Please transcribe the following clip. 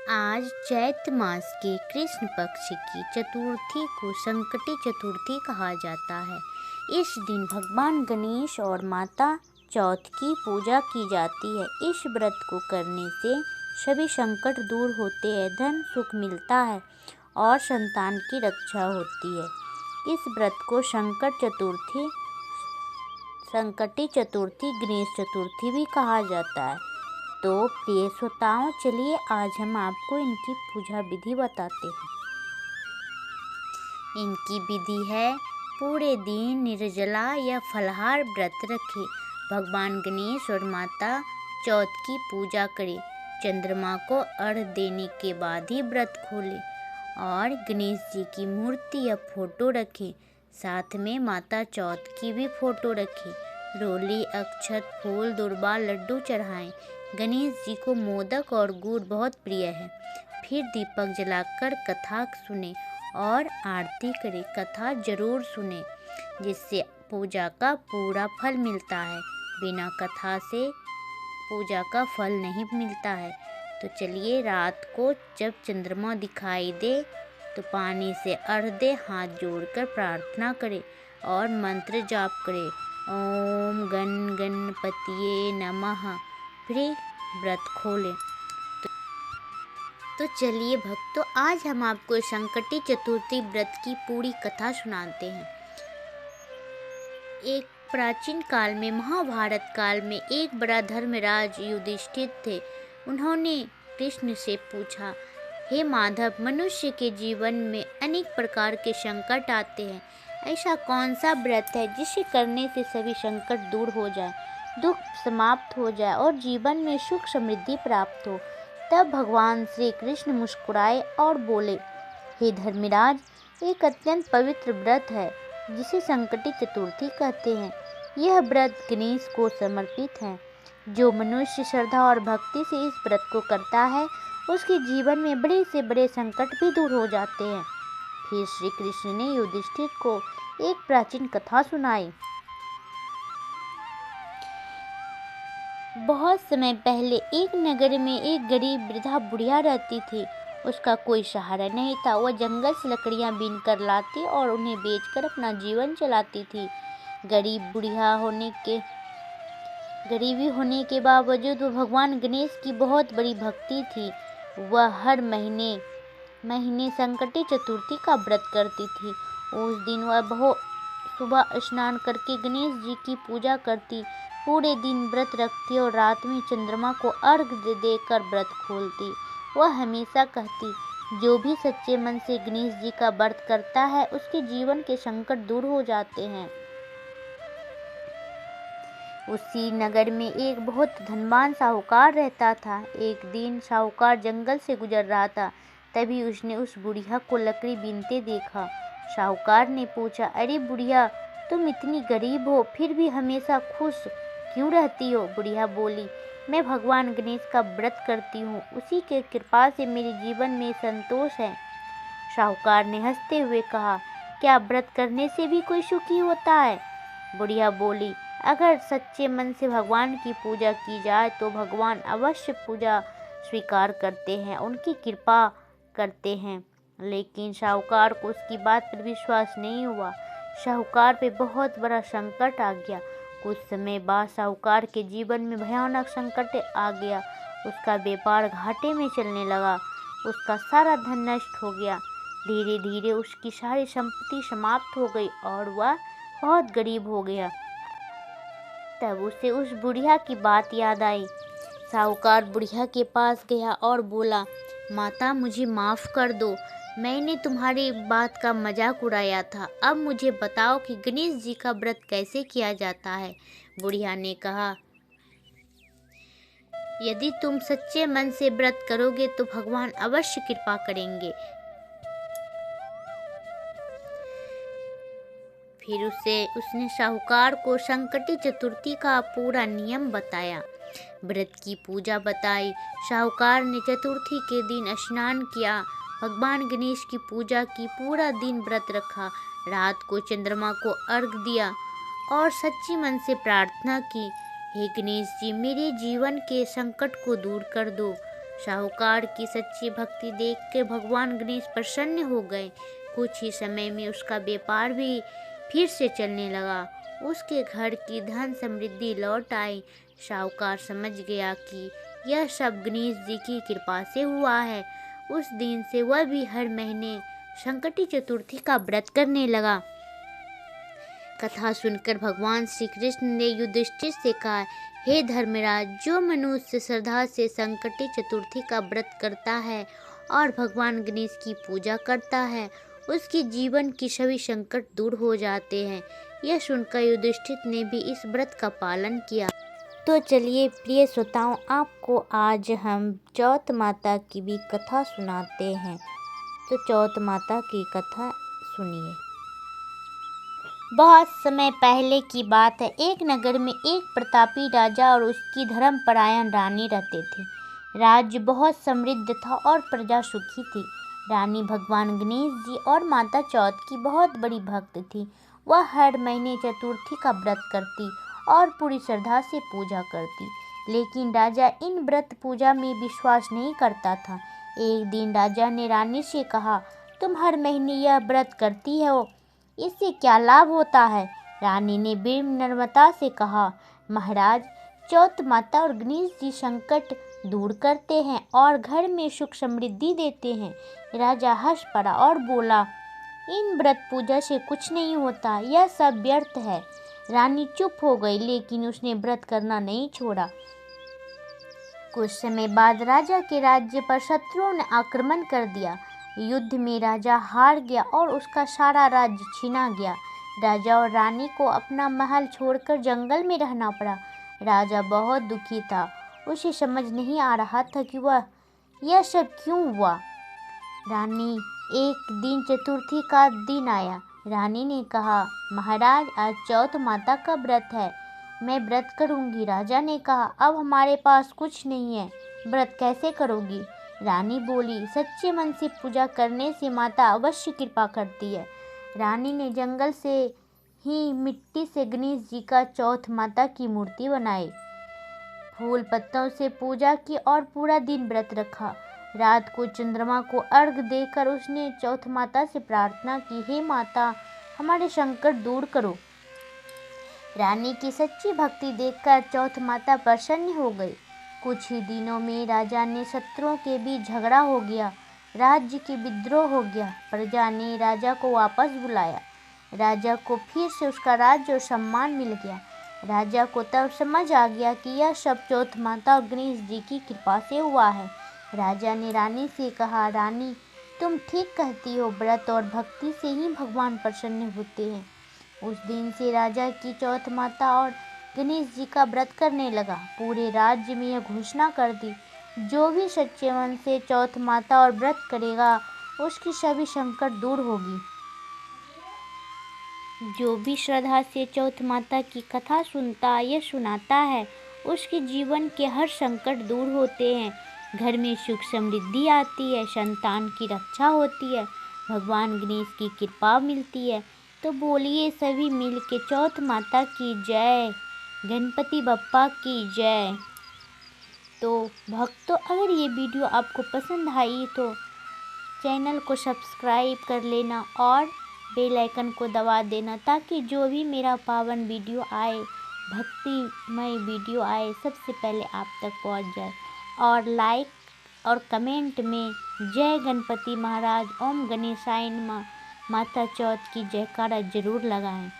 आज चैत्र मास के कृष्ण पक्ष की चतुर्थी को संकटी चतुर्थी कहा जाता है। इस दिन भगवान गणेश और माता चौथ की पूजा की जाती है। इस व्रत को करने से सभी संकट दूर होते हैं, धन सुख मिलता है और संतान की रक्षा होती है। इस व्रत को संकटी चतुर्थी, गणेश चतुर्थी भी कहा जाता है। तो प्रिय श्रोताओं, चलिए आज हम आपको इनकी पूजा विधि बताते हैं। इनकी विधि है, पूरे दिन निर्जला या फलाहार व्रत रखें, भगवान गणेश और माता चौथ की पूजा करें, चंद्रमा को अर्घ्य देने के बाद ही व्रत खोलें और गणेश जी की मूर्ति या फोटो रखें, साथ में माता चौथ की भी फोटो रखें, रोली, अक्षत, फूल, दुर्बा, लड्डू चढ़ाएं। गणेश जी को मोदक और गुड़ बहुत प्रिय है। फिर दीपक जलाकर कथा सुने और आरती करें। कथा जरूर सुने, जिससे पूजा का पूरा फल मिलता है। बिना कथा से पूजा का फल नहीं मिलता है। तो चलिए, रात को जब चंद्रमा दिखाई दे तो पानी से अर्घ्य दे, हाथ जोड़कर प्रार्थना करें और मंत्र जाप करें, ओम गण गणपतिये नमः। फिर व्रत खोलें। तो चलिए भक्तों, आज हम आपको संकटी चतुर्थी व्रत की पूरी कथा सुनाते हैं। एक प्राचीन काल में, महाभारत काल में, एक बड़ा धर्मराज युधिष्ठिर थे। उन्होंने कृष्ण से पूछा, हे माधव, मनुष्य के जीवन में अनेक प्रकार के संकट आते हैं। ऐसा कौन सा व्रत है जिसे करने से सभी संकट दूर हो जाए, दुख समाप्त हो जाए और जीवन में सुख समृद्धि प्राप्त हो? तब भगवान श्री कृष्ण मुस्कुराए और बोले, हे धर्मराज, एक अत्यंत पवित्र व्रत है जिसे संकटी चतुर्थी कहते हैं। यह व्रत गणेश को समर्पित है। जो मनुष्य श्रद्धा और भक्ति से इस व्रत को करता है, उसके जीवन में बड़े से बड़े संकट भी दूर हो जाते हैं। फिर श्री कृष्ण ने युधिष्ठिर को एक प्राचीन कथा सुनाई। बहुत समय पहले एक नगर में एक गरीब वृद्धा बुढ़िया रहती थी। उसका कोई सहारा नहीं था। वह जंगल से लकड़ियां बीन कर लाती और उन्हें बेचकर अपना जीवन चलाती थी। गरीबी होने के बावजूद वह भगवान गणेश की बहुत बड़ी भक्ति थी। वह हर महीने संकटी चतुर्थी का व्रत करती थी। उस दिन वह बहुत सुबह स्नान करके गणेश जी की पूजा करती, पूरे दिन व्रत रखती और रात में चंद्रमा को अर्घ्य देकर व्रत खोलती। वह हमेशा कहती, जो भी सच्चे मन से गणेश जी का व्रत करता है, उसके जीवन के संकट दूर हो जाते हैं। उसी नगर में एक बहुत धनवान साहूकार रहता था। एक दिन साहूकार जंगल से गुजर रहा था, तभी उसने उस बुढ़िया को लकड़ी बीनते देखा। साहूकार ने पूछा, अरे बुढ़िया, तुम इतनी गरीब हो, फिर भी हमेशा खुश क्यों रहती हो? बुढ़िया बोली, मैं भगवान गणेश का व्रत करती हूँ, उसी के कृपा से मेरे जीवन में संतोष है। साहूकार ने हंसते हुए कहा, क्या व्रत करने से भी कोई सुखी होता है? बुढ़िया बोली, अगर सच्चे मन से भगवान की पूजा की जाए तो भगवान अवश्य पूजा स्वीकार करते हैं, उनकी कृपा करते हैं। लेकिन साहूकार को उसकी बात पर विश्वास नहीं हुआ। साहूकार पे बहुत बड़ा संकट आ गया। कुछ समय बाद साहूकार के जीवन में भयानक संकट आ गया। उसका व्यापार घाटे में चलने लगा। उसका सारा धन नष्ट हो गया। धीरे धीरे उसकी सारी संपत्ति समाप्त हो गई और वह बहुत गरीब हो गया। तब उसे उस बुढ़िया की बात याद आई। साहूकार बुढ़िया के पास गया और बोला, माता, मुझे माफ़ कर दो, मैंने तुम्हारी बात का मजाक उड़ाया था। अब मुझे बताओ कि गणेश जी का व्रत कैसे किया जाता है? बुढ़िया ने कहा, यदि तुम सच्चे मन से व्रत करोगे तो भगवान अवश्य कृपा करेंगे। फिर उसने साहूकार को संकटी चतुर्थी का पूरा नियम बताया, व्रत की पूजा बताई। साहूकार ने चतुर्थी के दिन स्नान किया, भगवान गणेश की पूजा की, पूरा दिन व्रत रखा, रात को चंद्रमा को अर्घ्य दिया और सच्ची मन से प्रार्थना की, हे गणेश जी, मेरे जीवन के संकट को दूर कर दो। साहूकार की सच्ची भक्ति देखकर भगवान गणेश प्रसन्न हो गए। कुछ ही समय में उसका व्यापार भी फिर से चलने लगा। उसके घर की धन समृद्धि लौट आई। साहूकार समझ गया कि यह सब गणेश जी की कृपा से हुआ है। उस दिन से वह भी हर महीने संकटी चतुर्थी का व्रत करने लगा। कथा सुनकर भगवान श्री कृष्ण ने युधिष्ठिर से कहा, हे धर्मराज, जो मनुष्य श्रद्धा से संकटी चतुर्थी का व्रत करता है और भगवान गणेश की पूजा करता है, उसके जीवन की सभी संकट दूर हो जाते हैं। यह सुनकर युधिष्ठिर ने भी इस व्रत का पालन किया। तो चलिए प्रिय श्रोताओं, आपको आज हम चौथ माता की भी कथा सुनाते हैं। तो चौथ माता की कथा सुनिए। बहुत समय पहले की बात है। एक नगर में एक प्रतापी राजा और उसकी धर्मपरायण रानी रहते थे। राज्य बहुत समृद्ध था और प्रजा सुखी थी। रानी भगवान गणेश जी और माता चौथ की बहुत बड़ी भक्त थी। वह हर महीने चतुर्थी का व्रत करती और पूरी श्रद्धा से पूजा करती। लेकिन राजा इन व्रत पूजा में विश्वास नहीं करता था। एक दिन राजा ने रानी से कहा, तुम हर महीने यह व्रत करती हो, इससे क्या लाभ होता है? रानी ने विनम्रता से कहा, महाराज, चौथ माता और गणेश जी संकट दूर करते हैं और घर में सुख समृद्धि देते हैं। राजा हंस पड़ा और बोला, इन व्रत पूजा से कुछ नहीं होता, यह सब व्यर्थ है। रानी चुप हो गई, लेकिन उसने व्रत करना नहीं छोड़ा। कुछ समय बाद राजा के राज्य पर शत्रुओं ने आक्रमण कर दिया। युद्ध में राजा हार गया और उसका सारा राज्य छीना गया। राजा और रानी को अपना महल छोड़कर जंगल में रहना पड़ा। राजा बहुत दुखी था। उसे समझ नहीं आ रहा था कि यह सब क्यों हुआ। रानी एक दिन चतुर्थी का दिन आया। रानी ने कहा, महाराज, आज चौथ माता का व्रत है, मैं व्रत करूंगी। राजा ने कहा, अब हमारे पास कुछ नहीं है, व्रत कैसे करोगी? रानी बोली, सच्चे मन से पूजा करने से माता अवश्य कृपा करती है। रानी ने जंगल से ही मिट्टी से गणेश जी का चौथ माता की मूर्ति बनाई, फूल पत्तों से पूजा की और पूरा दिन व्रत रखा। रात को चंद्रमा को अर्घ देकर उसने चौथ माता से प्रार्थना की, हे माता, हमारे संकट दूर करो। रानी की सच्ची भक्ति देखकर चौथ माता प्रसन्न हो गई। कुछ ही दिनों में राजा ने शत्रुओं के बीच झगड़ा हो गया, राज्य की विद्रोह हो गया। प्रजा ने राजा को वापस बुलाया। राजा को फिर से उसका राज्य और सम्मान मिल गया। राजा को तब समझ आ गया कि यह सब चौथ माता और गणेश जी की कृपा से हुआ है। राजा ने रानी से कहा, रानी, तुम ठीक कहती हो, व्रत और भक्ति से ही भगवान प्रसन्न होते हैं। उस दिन से राजा की चौथ माता और गणेश जी का व्रत करने लगा। पूरे राज्य में यह घोषणा कर दी, जो भी सच्चे मन से चौथ माता और व्रत करेगा, उसकी सभी संकट दूर होगी। जो भी श्रद्धा से चौथ माता की कथा सुनता या सुनाता है, उसके जीवन के हर संकट दूर होते हैं। घर में सुख समृद्धि आती है, संतान की रक्षा होती है, भगवान गणेश की कृपा मिलती है। तो बोलिए सभी मिल के चौथ माता की जय, गणपति बप्पा की जय। तो भक्तों, अगर ये वीडियो आपको पसंद आई तो चैनल को सब्सक्राइब कर लेना और बेल आइकन को दबा देना, ताकि जो भी मेरा पावन वीडियो आए, भक्तिमय वीडियो आए, सबसे पहले आप तक पहुंच जाए। और लाइक और कमेंट में जय गणपति महाराज, ओम गणेशाय नमः, माता चौथ की जयकारा जरूर लगाएं।